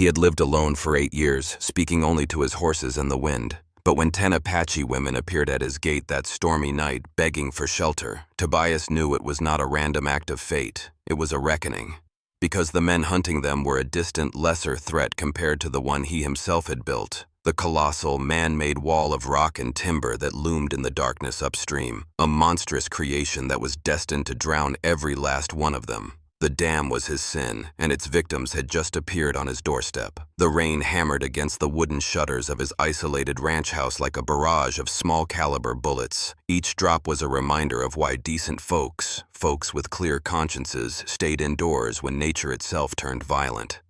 He had lived alone for 8 years, speaking only to his horses and the wind. But when 10 Apache women appeared at his gate that stormy night, begging for shelter, Tobias knew it was not a random act of fate. It was a reckoning. Because the men hunting them were a distant, lesser threat compared to the one he himself had built. The colossal, man-made wall of rock and timber that loomed in the darkness upstream. A monstrous creation that was destined to drown every last one of them. The dam was his sin, and its victims had just appeared on his doorstep. The rain hammered against the wooden shutters of his isolated ranch house like a barrage of small-caliber bullets. Each drop was a reminder of why decent folks with clear consciences, stayed indoors when nature itself turned violent.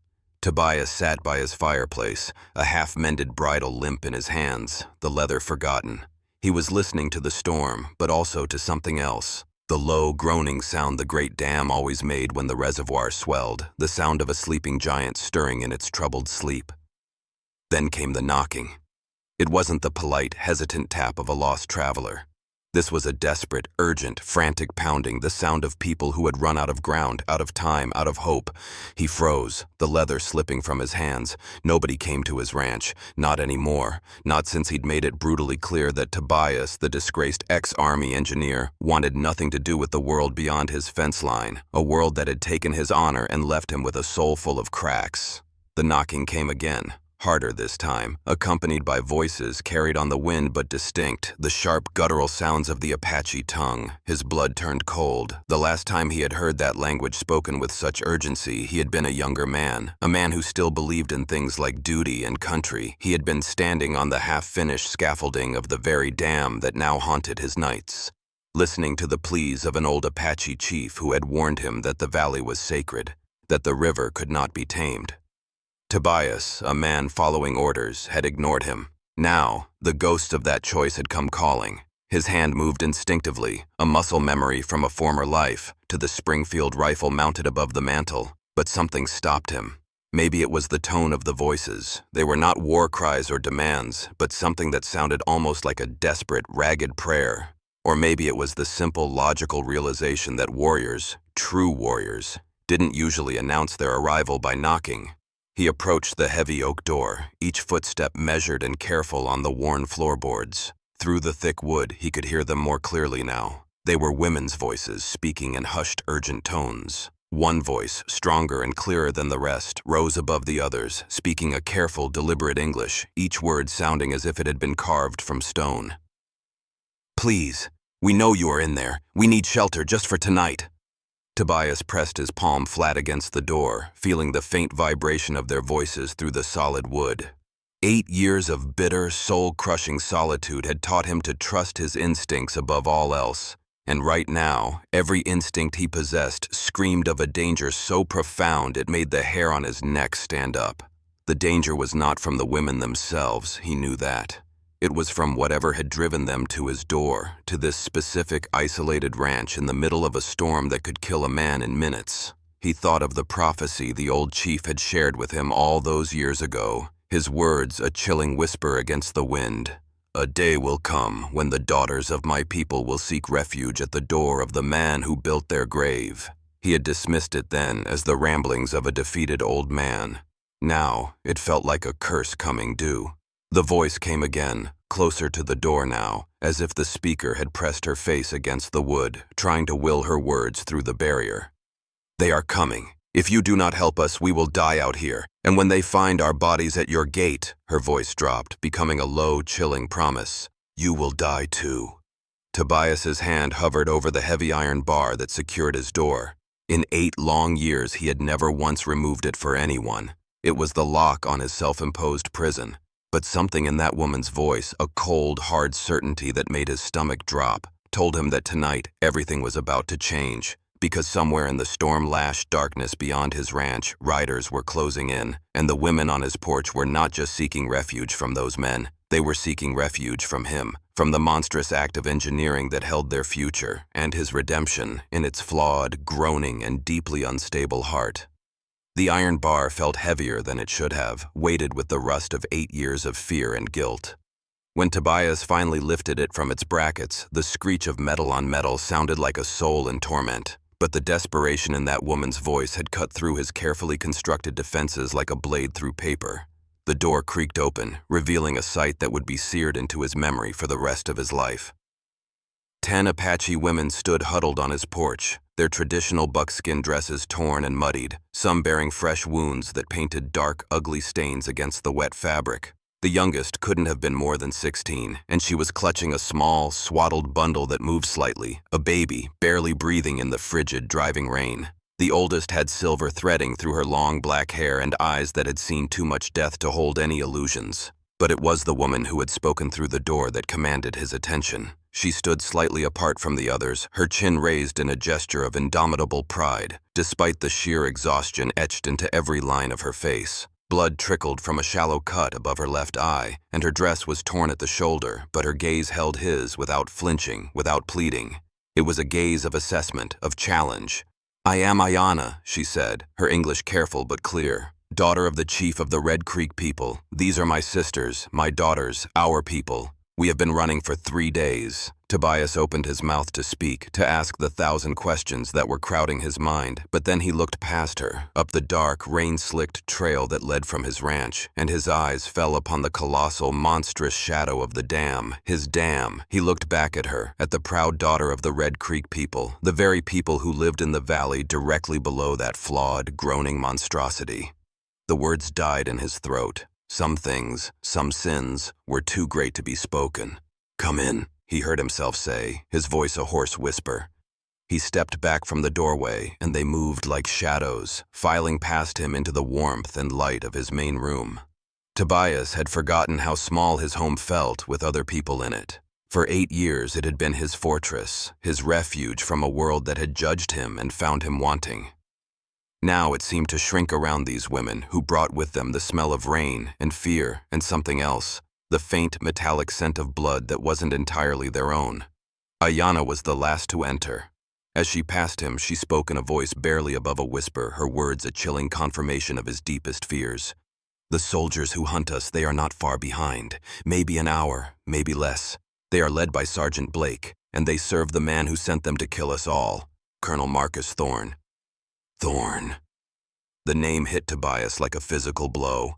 Tobias sat by his fireplace, a half-mended bridle limp in his hands, the leather forgotten. He was listening to the storm, but also to something else. The low, groaning sound the great dam always made when the reservoir swelled, the sound of a sleeping giant stirring in its troubled sleep. Then came the knocking. It wasn't the polite, hesitant tap of a lost traveler. This was a desperate, urgent, frantic pounding, the sound of people who had run out of ground, out of time, out of hope. He froze, the leather slipping from his hands. Nobody came to his ranch, not anymore, not since he'd made it brutally clear that Tobias, the disgraced ex-army engineer, wanted nothing to do with the world beyond his fence line, a world that had taken his honor and left him with a soul full of cracks. The knocking came again. Harder this time, accompanied by voices carried on the wind but distinct, the sharp guttural sounds of the Apache tongue. His blood turned cold. The last time he had heard that language spoken with such urgency, he had been a younger man, a man who still believed in things like duty and country. He had been standing on the half-finished scaffolding of the very dam that now haunted his nights, listening to the pleas of an old Apache chief who had warned him that the valley was sacred, that the river could not be tamed. Tobias, a man following orders, had ignored him. Now, the ghost of that choice had come calling. His hand moved instinctively, a muscle memory from a former life, to the Springfield rifle mounted above the mantel. But something stopped him. Maybe it was the tone of the voices. They were not war cries or demands, but something that sounded almost like a desperate, ragged prayer. Or maybe it was the simple, logical realization that warriors, true warriors, didn't usually announce their arrival by knocking. He approached the heavy oak door, each footstep measured and careful on the worn floorboards. Through the thick wood, he could hear them more clearly now. They were women's voices, speaking in hushed, urgent tones. One voice, stronger and clearer than the rest, rose above the others, speaking a careful, deliberate English, each word sounding as if it had been carved from stone. "Please, we know you are in there. We need shelter just for tonight." Tobias pressed his palm flat against the door, feeling the faint vibration of their voices through the solid wood. 8 years of bitter, soul-crushing solitude had taught him to trust his instincts above all else. And right now, every instinct he possessed screamed of a danger so profound it made the hair on his neck stand up. The danger was not from the women themselves, he knew that. It was from whatever had driven them to his door, to this specific isolated ranch in the middle of a storm that could kill a man in minutes. He thought of the prophecy the old chief had shared with him all those years ago, his words a chilling whisper against the wind. "A day will come when the daughters of my people will seek refuge at the door of the man who built their grave." He had dismissed it then as the ramblings of a defeated old man. Now, it felt like a curse coming due. The voice came again, closer to the door now, as if the speaker had pressed her face against the wood, trying to will her words through the barrier. "They are coming. If you do not help us, we will die out here. And when they find our bodies at your gate," her voice dropped, becoming a low, chilling promise, "you will die too." Tobias's hand hovered over the heavy iron bar that secured his door. In 8 long years, he had never once removed it for anyone. It was the lock on his self-imposed prison. But something in that woman's voice, a cold, hard certainty that made his stomach drop, told him that tonight everything was about to change. Because somewhere in the storm-lashed darkness beyond his ranch, riders were closing in, and the women on his porch were not just seeking refuge from those men. They were seeking refuge from him, from the monstrous act of engineering that held their future, and his redemption in its flawed, groaning, and deeply unstable heart. The iron bar felt heavier than it should have, weighted with the rust of 8 years of fear and guilt. When Tobias finally lifted it from its brackets, the screech of metal on metal sounded like a soul in torment. but the desperation in that woman's voice had cut through his carefully constructed defenses like a blade through paper. The door creaked open, revealing a sight that would be seared into his memory for the rest of his life. 10 Apache women stood huddled on his porch, their traditional buckskin dresses torn and muddied, some bearing fresh wounds that painted dark, ugly stains against the wet fabric. The youngest couldn't have been more than 16, and she was clutching a small, swaddled bundle that moved slightly, a baby, barely breathing in the frigid, driving rain. The oldest had silver threading through her long black hair and eyes that had seen too much death to hold any illusions. But it was the woman who had spoken through the door that commanded his attention. She stood slightly apart from the others, her chin raised in a gesture of indomitable pride, despite the sheer exhaustion etched into every line of her face. Blood trickled from a shallow cut above her left eye, and her dress was torn at the shoulder, but her gaze held his without flinching, without pleading. It was a gaze of assessment, of challenge. "I am Ayana," she said, her English careful but clear. "Daughter of the chief of the Red Creek people. These are my sisters, my daughters, our people. We have been running for 3 days." Tobias opened his mouth to speak, to ask the 1,000 questions that were crowding his mind, but then he looked past her, up the dark, rain-slicked trail that led from his ranch, and his eyes fell upon the colossal, monstrous shadow of the dam, his dam. He looked back at her, at the proud daughter of the Red Creek people, the very people who lived in the valley directly below that flawed, groaning monstrosity. The words died in his throat. Some things, some sins, were too great to be spoken. "Come in," he heard himself say, his voice a hoarse whisper. He stepped back from the doorway, and they moved like shadows, filing past him into the warmth and light of his main room. Tobias had forgotten how small his home felt with other people in it. For 8 years it had been his fortress, his refuge from a world that had judged him and found him wanting. Now it seemed to shrink around these women who brought with them the smell of rain and fear and something else, the faint metallic scent of blood that wasn't entirely their own. Ayana was the last to enter. As she passed him, she spoke in a voice barely above a whisper, her words a chilling confirmation of his deepest fears. "The soldiers who hunt us, they are not far behind. Maybe an hour, maybe less. They are led by Sergeant Blake, and they serve the man who sent them to kill us all, Colonel Marcus Thorne." Thorne. The name hit Tobias like a physical blow.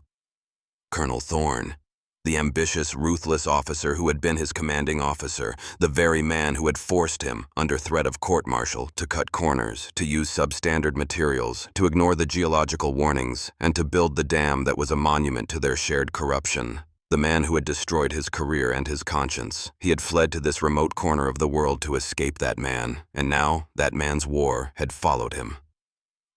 Colonel Thorne, the ambitious, ruthless officer who had been his commanding officer, the very man who had forced him, under threat of court-martial, to cut corners, to use substandard materials, to ignore the geological warnings, and to build the dam that was a monument to their shared corruption. The man who had destroyed his career and his conscience. He had fled to this remote corner of the world to escape that man, and now that man's war had followed him.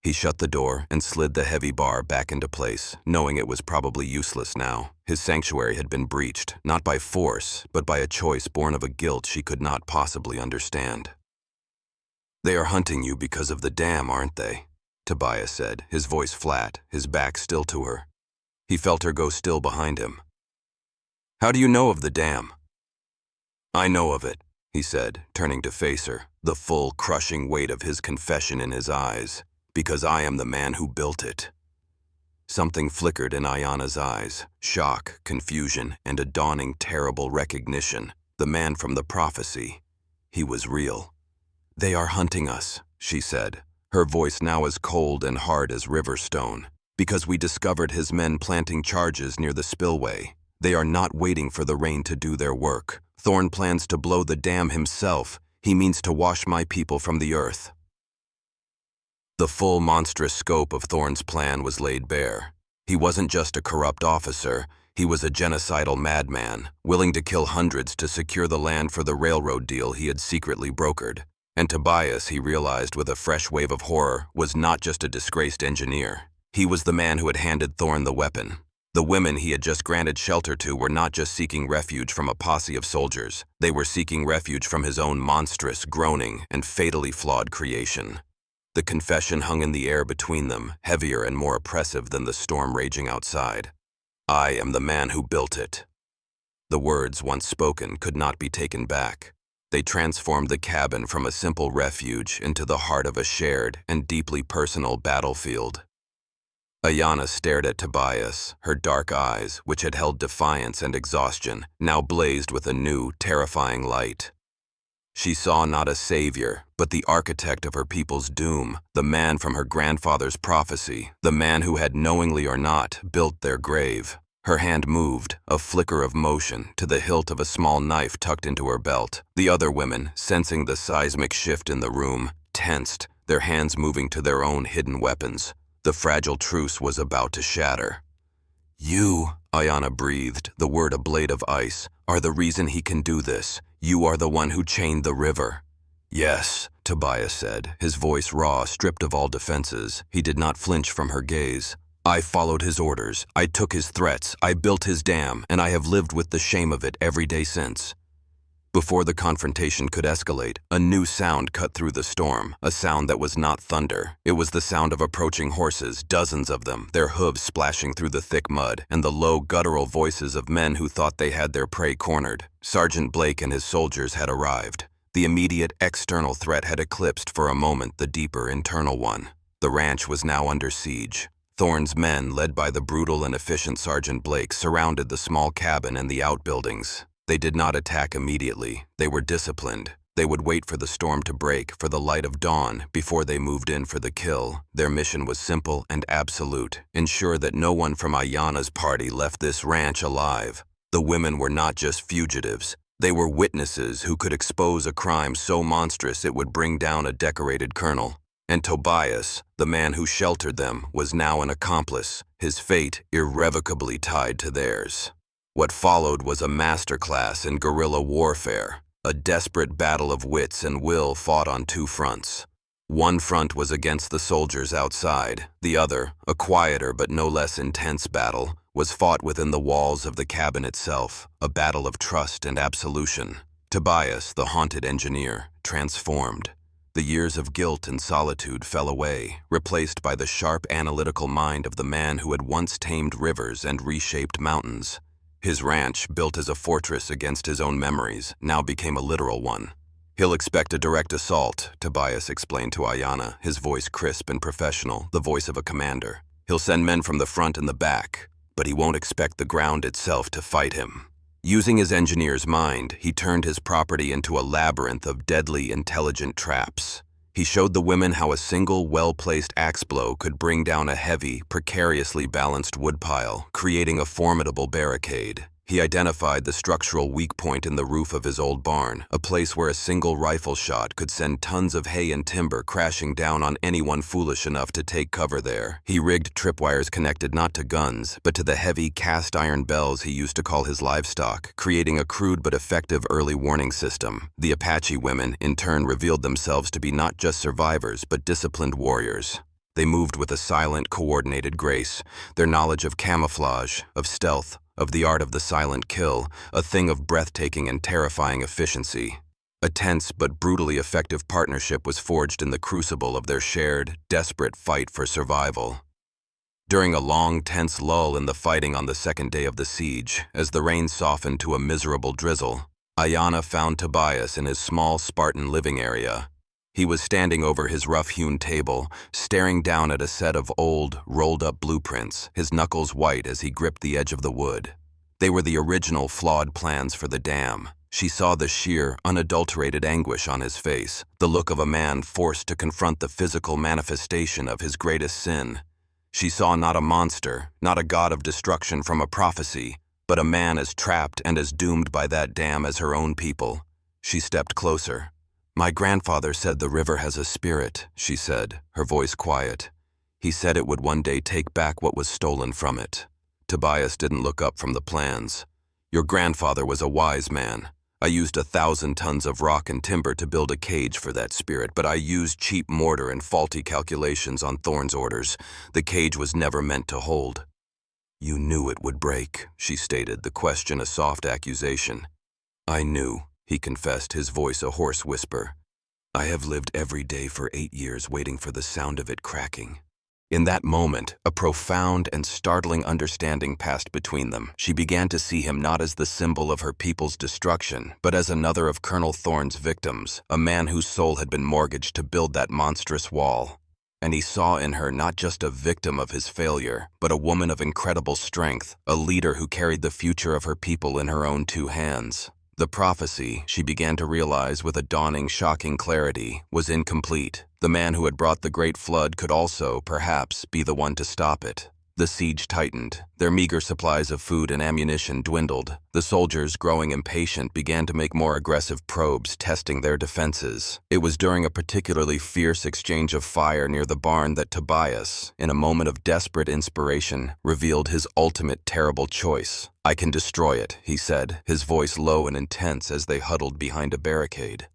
He shut the door and slid the heavy bar back into place, knowing it was probably useless now. His sanctuary had been breached, not by force, but by a choice born of a guilt she could not possibly understand. "They are hunting you because of the dam, aren't they?" Tobias said, his voice flat, his back still to her. He felt her go still behind him. "How do you know of the dam?" "I know of it," he said, turning to face her, the full, crushing weight of his confession in his eyes. "Because I am the man who built it." Something flickered in Ayana's eyes, shock, confusion, and a dawning terrible recognition. The man from the prophecy. He was real. "They are hunting us," she said, her voice now as cold and hard as river stone. "Because we discovered his men planting charges near the spillway. They are not waiting for the rain to do their work. Thorne plans to blow the dam himself. He means to wash my people from the earth." The full monstrous scope of Thorne's plan was laid bare. He wasn't just a corrupt officer, he was a genocidal madman, willing to kill hundreds to secure the land for the railroad deal he had secretly brokered. And Tobias, he realized with a fresh wave of horror, was not just a disgraced engineer. He was the man who had handed Thorne the weapon. The women he had just granted shelter to were not just seeking refuge from a posse of soldiers. They were seeking refuge from his own monstrous, groaning, and fatally flawed creation. The confession hung in the air between them, heavier and more oppressive than the storm raging outside. "I am the man who built it." The words, once spoken, could not be taken back. They transformed the cabin from a simple refuge into the heart of a shared and deeply personal battlefield. Ayana stared at Tobias, her dark eyes, which had held defiance and exhaustion, now blazed with a new, terrifying light. She saw not a savior, but the architect of her people's doom, the man from her grandfather's prophecy, the man who had, knowingly or not, built their grave. Her hand moved, a flicker of motion, to the hilt of a small knife tucked into her belt. The other women, sensing the seismic shift in the room, tensed, their hands moving to their own hidden weapons. The fragile truce was about to shatter. "You," Ayana breathed, the word a blade of ice, "are the reason he can do this. You are the one who chained the river." "Yes," Tobias said, his voice raw, stripped of all defenses. He did not flinch from her gaze. "I followed his orders. I took his threats. I built his dam, and I have lived with the shame of it every day since." Before the confrontation could escalate, a new sound cut through the storm, a sound that was not thunder. It was the sound of approaching horses, dozens of them, their hooves splashing through the thick mud, and the low, guttural voices of men who thought they had their prey cornered. Sergeant Blake and his soldiers had arrived. The immediate external threat had eclipsed for a moment the deeper internal one. The ranch was now under siege. Thorne's men, led by the brutal and efficient Sergeant Blake, surrounded the small cabin and the outbuildings. They did not attack immediately. They were disciplined. They would wait for the storm to break, for the light of dawn, before they moved in for the kill. Their mission was simple and absolute: ensure that no one from Ayana's party left this ranch alive. The women were not just fugitives. They were witnesses who could expose a crime so monstrous it would bring down a decorated colonel. And Tobias, the man who sheltered them, was now an accomplice, his fate irrevocably tied to theirs. What followed was a masterclass in guerrilla warfare, a desperate battle of wits and will fought on two fronts. One front was against the soldiers outside. The other, a quieter but no less intense battle, was fought within the walls of the cabin itself, a battle of trust and absolution. Tobias, the haunted engineer, transformed. The years of guilt and solitude fell away, replaced by the sharp analytical mind of the man who had once tamed rivers and reshaped mountains. His ranch, built as a fortress against his own memories, now became a literal one. "He'll expect a direct assault," Tobias explained to Ayana, his voice crisp and professional, the voice of a commander. "He'll send men from the front and the back, but he won't expect the ground itself to fight him." Using his engineer's mind, he turned his property into a labyrinth of deadly, intelligent traps. He showed the women how a single, well-placed axe blow could bring down a heavy, precariously balanced woodpile, creating a formidable barricade. He identified the structural weak point in the roof of his old barn, a place where a single rifle shot could send tons of hay and timber crashing down on anyone foolish enough to take cover there. He rigged tripwires connected not to guns, but to the heavy cast-iron bells he used to call his livestock, creating a crude but effective early warning system. The Apache women, in turn, revealed themselves to be not just survivors, but disciplined warriors. They moved with a silent, coordinated grace, their knowledge of camouflage, of stealth, of the art of the silent kill, a thing of breathtaking and terrifying efficiency. A tense but brutally effective partnership was forged in the crucible of their shared, desperate fight for survival. During a long, tense lull in the fighting on the second day of the siege, as the rain softened to a miserable drizzle, Ayana found Tobias in his small Spartan living area. He was standing over his rough-hewn table, staring down at a set of old, rolled-up blueprints, his knuckles white as he gripped the edge of the wood. They were the original flawed plans for the dam. She saw the sheer, unadulterated anguish on his face, the look of a man forced to confront the physical manifestation of his greatest sin. She saw not a monster, not a god of destruction from a prophecy, but a man as trapped and as doomed by that dam as her own people. She stepped closer. "My grandfather said the river has a spirit," she said, her voice quiet. "He said it would one day take back what was stolen from it." Tobias didn't look up from the plans. "Your grandfather was a wise man. I used 1,000 tons of rock and timber to build a cage for that spirit, but I used cheap mortar and faulty calculations on Thorne's orders. The cage was never meant to hold." "You knew it would break," she stated, the question a soft accusation. "I knew," he confessed, his voice a hoarse whisper. "I have lived every day for 8 years waiting for the sound of it cracking." In that moment, a profound and startling understanding passed between them. She began to see him not as the symbol of her people's destruction, but as another of Colonel Thorne's victims, a man whose soul had been mortgaged to build that monstrous wall. And he saw in her not just a victim of his failure, but a woman of incredible strength, a leader who carried the future of her people in her own 2 hands. The prophecy, she began to realize with a dawning, shocking clarity, was incomplete. The man who had brought the great flood could also, perhaps, be the one to stop it. The siege tightened. Their meager supplies of food and ammunition dwindled. The soldiers, growing impatient, began to make more aggressive probes, testing their defenses. It was during a particularly fierce exchange of fire near the barn that Tobias, in a moment of desperate inspiration, revealed his ultimate terrible choice. "I can destroy it," he said, his voice low and intense as they huddled behind a barricade.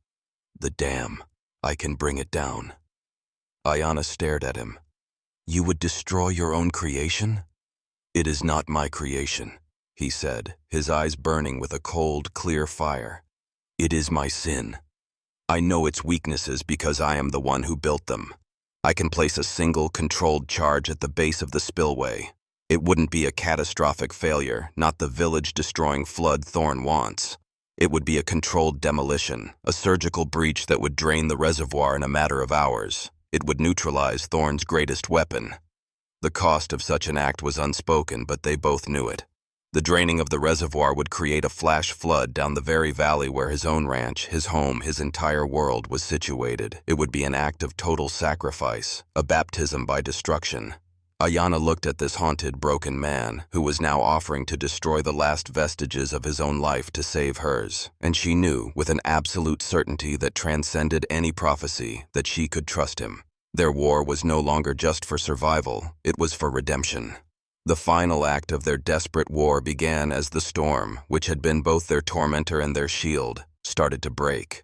"The dam. I can bring it down." Ayana stared at him. "You would destroy your own creation?" "It is not my creation," he said, his eyes burning with a cold, clear fire. "It is my sin. I know its weaknesses because I am the one who built them. I can place a single, controlled charge at the base of the spillway. It wouldn't be a catastrophic failure, not the village-destroying flood Thorn wants. It would be a controlled demolition, a surgical breach that would drain the reservoir in a matter of hours. It would neutralize Thorn's greatest weapon." The cost of such an act was unspoken, but they both knew it. The draining of the reservoir would create a flash flood down the very valley where his own ranch, his home, his entire world was situated. It would be an act of total sacrifice, a baptism by destruction. Ayana looked at this haunted, broken man, who was now offering to destroy the last vestiges of his own life to save hers, and she knew, with an absolute certainty that transcended any prophecy, that she could trust him. Their war was no longer just for survival, it was for redemption. The final act of their desperate war began as the storm, which had been both their tormentor and their shield, started to break.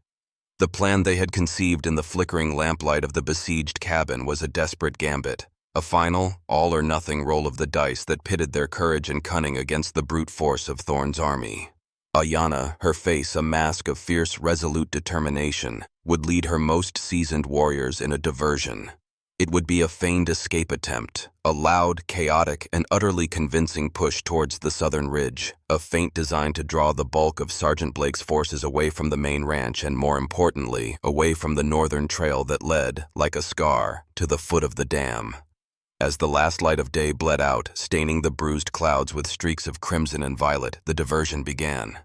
The plan they had conceived in the flickering lamplight of the besieged cabin was a desperate gambit. A final, all-or-nothing roll of the dice that pitted their courage and cunning against the brute force of Thorn's army. Ayana, her face a mask of fierce, resolute determination, would lead her most seasoned warriors in a diversion. It would be a feigned escape attempt, a loud, chaotic, and utterly convincing push towards the southern ridge, a feint designed to draw the bulk of Sergeant Blake's forces away from the main ranch and, more importantly, away from the northern trail that led, like a scar, to the foot of the dam. As the last light of day bled out, staining the bruised clouds with streaks of crimson and violet, the diversion began.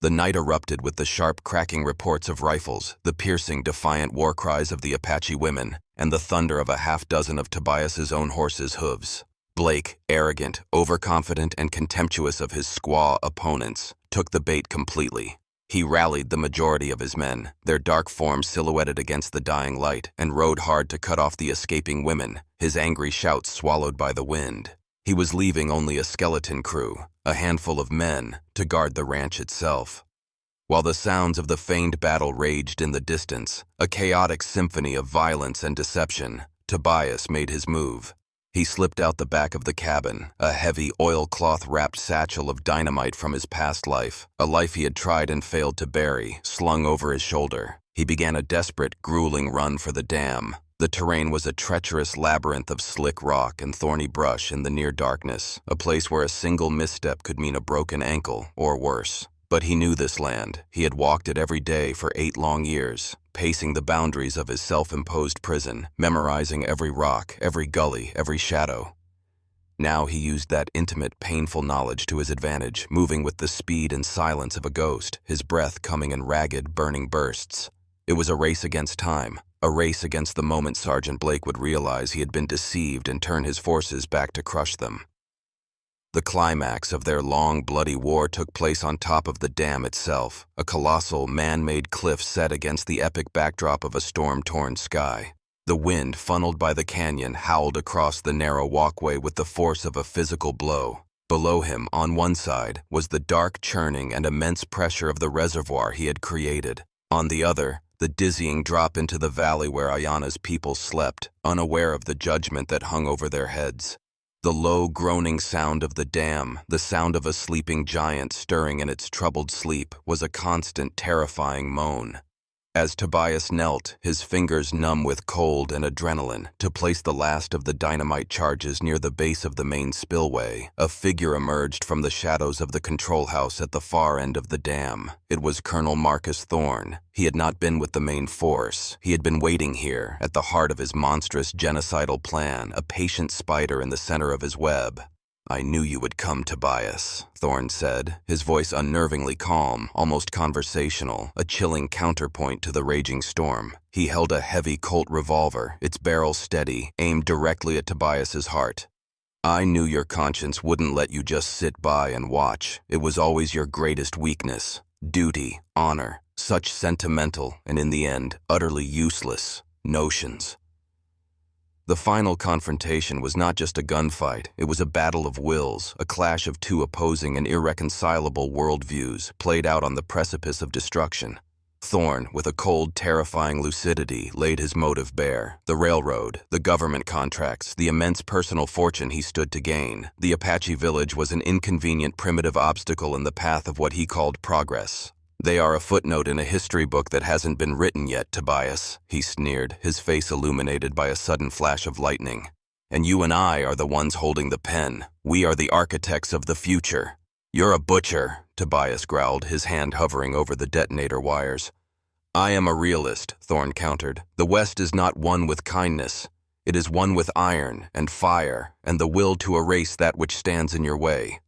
The night erupted with the sharp, cracking reports of rifles, the piercing, defiant war cries of the Apache women, and the thunder of a half-dozen of Tobias's own horses' hooves. Blake, arrogant, overconfident, and contemptuous of his squaw opponents, took the bait completely. He rallied the majority of his men, their dark forms silhouetted against the dying light, and rode hard to cut off the escaping women, his angry shouts swallowed by the wind. He was leaving only a skeleton crew, a handful of men, to guard the ranch itself. While the sounds of the feigned battle raged in the distance, a chaotic symphony of violence and deception, Tobias made his move. He slipped out the back of the cabin, a heavy oilcloth-wrapped satchel of dynamite from his past life, a life he had tried and failed to bury, slung over his shoulder. He began a desperate, grueling run for the dam. The terrain was a treacherous labyrinth of slick rock and thorny brush in the near darkness, a place where a single misstep could mean a broken ankle, or worse. But he knew this land. He had walked it every day for 8 long years, pacing the boundaries of his self-imposed prison, memorizing every rock, every gully, every shadow. Now he used that intimate, painful knowledge to his advantage, moving with the speed and silence of a ghost, his breath coming in ragged, burning bursts. It was a race against time, a race against the moment Sergeant Blake would realize he had been deceived and turn his forces back to crush them. The climax of their long, bloody war took place on top of the dam itself, a colossal, man-made cliff set against the epic backdrop of a storm-torn sky. The wind, funneled by the canyon, howled across the narrow walkway with the force of a physical blow. Below him, on one side, was the dark churning and immense pressure of the reservoir he had created. On the other, the dizzying drop into the valley where Ayana's people slept, unaware of the judgment that hung over their heads. The low, groaning sound of the dam, the sound of a sleeping giant stirring in its troubled sleep, was a constant, terrifying moan. As Tobias knelt, his fingers numb with cold and adrenaline, to place the last of the dynamite charges near the base of the main spillway, a figure emerged from the shadows of the control house at the far end of the dam. It was Colonel Marcus Thorne. He had not been with the main force. He had been waiting here, at the heart of his monstrous genocidal plan, a patient spider in the center of his web. I knew you would come, Tobias, Thorn said, his voice unnervingly calm, almost conversational, a chilling counterpoint to the raging storm. He held a heavy Colt revolver, its barrel steady, aimed directly at Tobias's heart. I knew your conscience wouldn't let you just sit by and watch. It was always your greatest weakness. Duty, honor, such sentimental and, in the end, utterly useless notions. The final confrontation was not just a gunfight, it was a battle of wills, a clash of two opposing and irreconcilable worldviews played out on the precipice of destruction. Thorn, with a cold, terrifying lucidity, laid his motive bare. The railroad, the government contracts, the immense personal fortune he stood to gain. The Apache village was an inconvenient, primitive obstacle in the path of what he called progress. They are a footnote in a history book that hasn't been written yet, Tobias, he sneered, his face illuminated by a sudden flash of lightning. And you and I are the ones holding the pen. We are the architects of the future. You're a butcher, Tobias growled, his hand hovering over the detonator wires. I am a realist, Thorn countered. The West is not one with kindness. It is one with iron and fire and the will to erase that which stands in your way.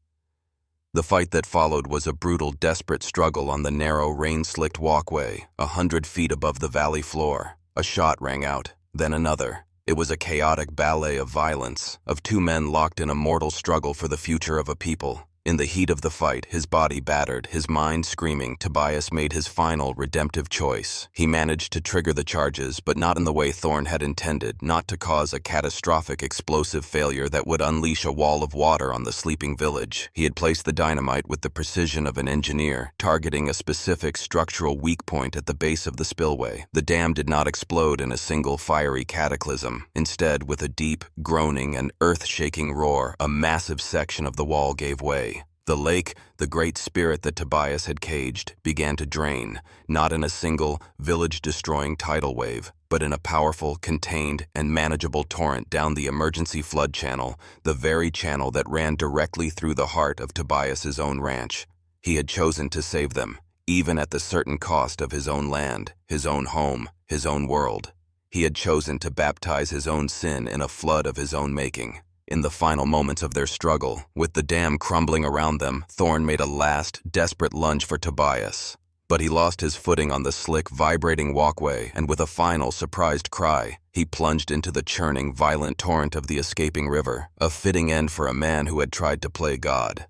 The fight that followed was a brutal, desperate struggle on the narrow, rain-slicked walkway, 100 feet above the valley floor. A shot rang out, then another. It was a chaotic ballet of violence, of two men locked in a mortal struggle for the future of a people. In the heat of the fight, his body battered, his mind screaming, Tobias made his final, redemptive choice. He managed to trigger the charges, but not in the way Thorn had intended, not to cause a catastrophic explosive failure that would unleash a wall of water on the sleeping village. He had placed the dynamite with the precision of an engineer, targeting a specific structural weak point at the base of the spillway. The dam did not explode in a single fiery cataclysm. Instead, with a deep, groaning, and earth-shaking roar, a massive section of the wall gave way. The lake, the great spirit that Tobias had caged, began to drain, not in a single, village-destroying tidal wave, but in a powerful, contained, and manageable torrent down the emergency flood channel, the very channel that ran directly through the heart of Tobias's own ranch. He had chosen to save them, even at the certain cost of his own land, his own home, his own world. He had chosen to baptize his own sin in a flood of his own making. In the final moments of their struggle, with the dam crumbling around them, Thorn made a last, desperate lunge for Tobias. But he lost his footing on the slick, vibrating walkway, and with a final, surprised cry, he plunged into the churning, violent torrent of the escaping river, a fitting end for a man who had tried to play God.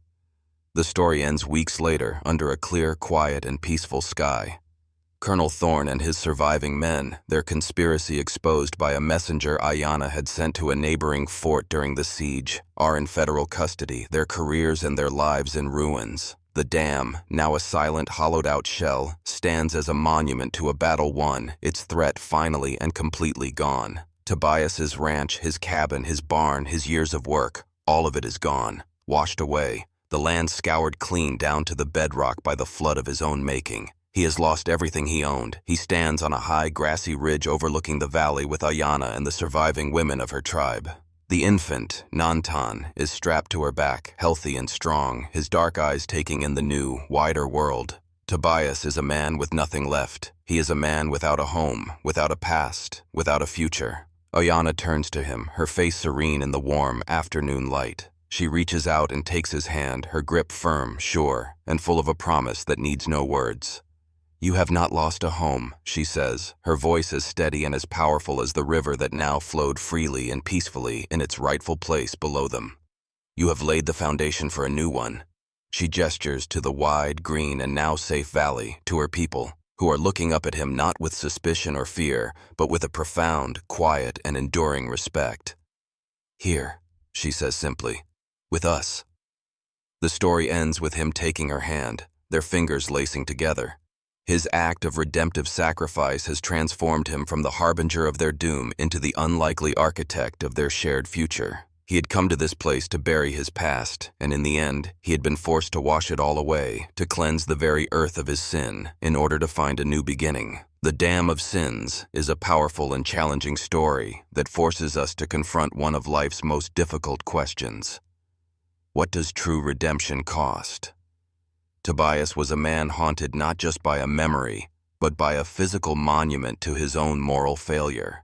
The story ends weeks later, under a clear, quiet, and peaceful sky. Colonel Thorn and his surviving men, their conspiracy exposed by a messenger Ayana had sent to a neighboring fort during the siege, are in federal custody, their careers and their lives in ruins. The dam, now a silent, hollowed-out shell, stands as a monument to a battle won, its threat finally and completely gone. Tobias's ranch, his cabin, his barn, his years of work, all of it is gone, washed away, the land scoured clean down to the bedrock by the flood of his own making. He has lost everything he owned. He stands on a high, grassy ridge overlooking the valley with Ayana and the surviving women of her tribe. The infant, Nantan, is strapped to her back, healthy and strong, his dark eyes taking in the new, wider world. Tobias is a man with nothing left. He is a man without a home, without a past, without a future. Ayana turns to him, her face serene in the warm, afternoon light. She reaches out and takes his hand, her grip firm, sure, and full of a promise that needs no words. You have not lost a home, she says, her voice as steady and as powerful as the river that now flowed freely and peacefully in its rightful place below them. You have laid the foundation for a new one. She gestures to the wide, green, and now safe valley, to her people, who are looking up at him not with suspicion or fear, but with a profound, quiet, and enduring respect. Here, she says simply, with us. The story ends with him taking her hand, their fingers lacing together. His act of redemptive sacrifice has transformed him from the harbinger of their doom into the unlikely architect of their shared future. He had come to this place to bury his past, and in the end, he had been forced to wash it all away, to cleanse the very earth of his sin, in order to find a new beginning. The Dam of Sins is a powerful and challenging story that forces us to confront one of life's most difficult questions. What does true redemption cost? Tobias was a man haunted not just by a memory, but by a physical monument to his own moral failure.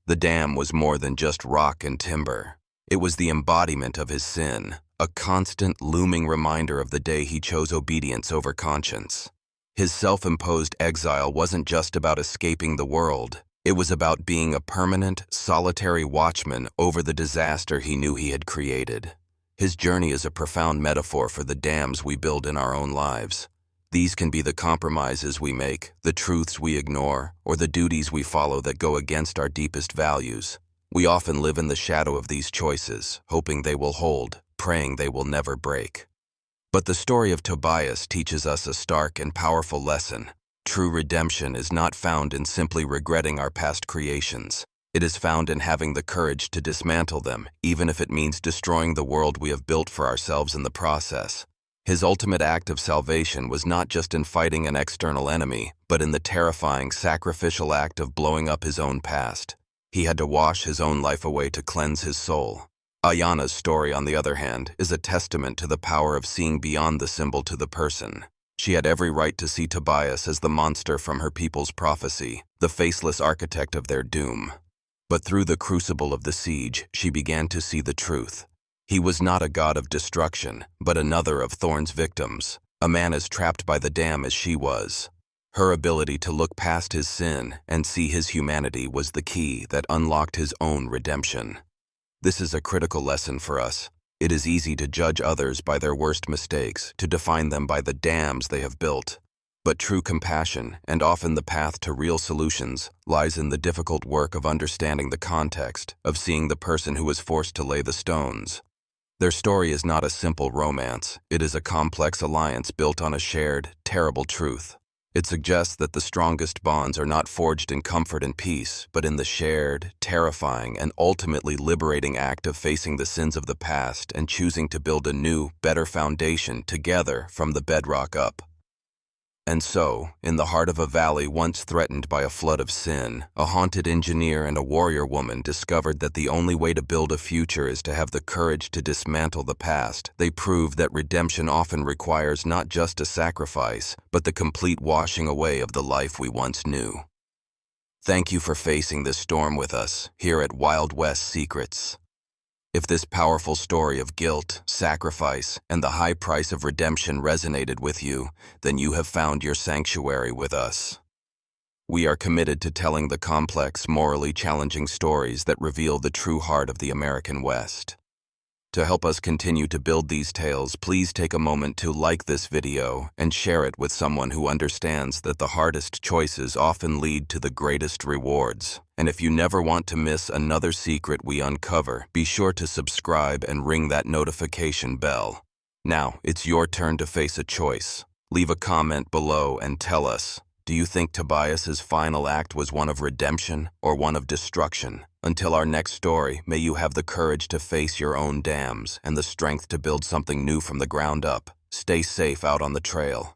The dam was more than just rock and timber. It was the embodiment of his sin, a constant, looming reminder of the day he chose obedience over conscience. His self-imposed exile wasn't just about escaping the world. It was about being a permanent, solitary watchman over the disaster he knew he had created. His journey is a profound metaphor for the dams we build in our own lives. These can be the compromises we make, the truths we ignore, or the duties we follow that go against our deepest values. We often live in the shadow of these choices, hoping they will hold, praying they will never break. But the story of Tobias teaches us a stark and powerful lesson. True redemption is not found in simply regretting our past creations. It is found in having the courage to dismantle them, even if it means destroying the world we have built for ourselves in the process. His ultimate act of salvation was not just in fighting an external enemy, but in the terrifying, sacrificial act of blowing up his own past. He had to wash his own life away to cleanse his soul. Ayana's story, on the other hand, is a testament to the power of seeing beyond the symbol to the person. She had every right to see Tobias as the monster from her people's prophecy, the faceless architect of their doom. But through the crucible of the siege, she began to see the truth. He was not a god of destruction, but another of Thorn's victims, a man as trapped by the dam as she was. Her ability to look past his sin and see his humanity was the key that unlocked his own redemption. This is a critical lesson for us. It is easy to judge others by their worst mistakes, to define them by the dams they have built. But true compassion, and often the path to real solutions, lies in the difficult work of understanding the context, of seeing the person who was forced to lay the stones. Their story is not a simple romance. It is a complex alliance built on a shared, terrible truth. It suggests that the strongest bonds are not forged in comfort and peace, but in the shared, terrifying, and ultimately liberating act of facing the sins of the past and choosing to build a new, better foundation together from the bedrock up. And so, in the heart of a valley once threatened by a flood of sin, a haunted engineer and a warrior woman discovered that the only way to build a future is to have the courage to dismantle the past. They proved that redemption often requires not just a sacrifice, but the complete washing away of the life we once knew. Thank you for facing this storm with us, here at Wild West Secrets. If this powerful story of guilt, sacrifice, and the high price of redemption resonated with you, then you have found your sanctuary with us. We are committed to telling the complex, morally challenging stories that reveal the true heart of the American West. To help us continue to build these tales, please take a moment to like this video and share it with someone who understands that the hardest choices often lead to the greatest rewards. And if you never want to miss another secret we uncover, be sure to subscribe and ring that notification bell. Now, it's your turn to face a choice. Leave a comment below and tell us, do you think Tobias's final act was one of redemption or one of destruction? Until our next story, may you have the courage to face your own dams and the strength to build something new from the ground up. Stay safe out on the trail.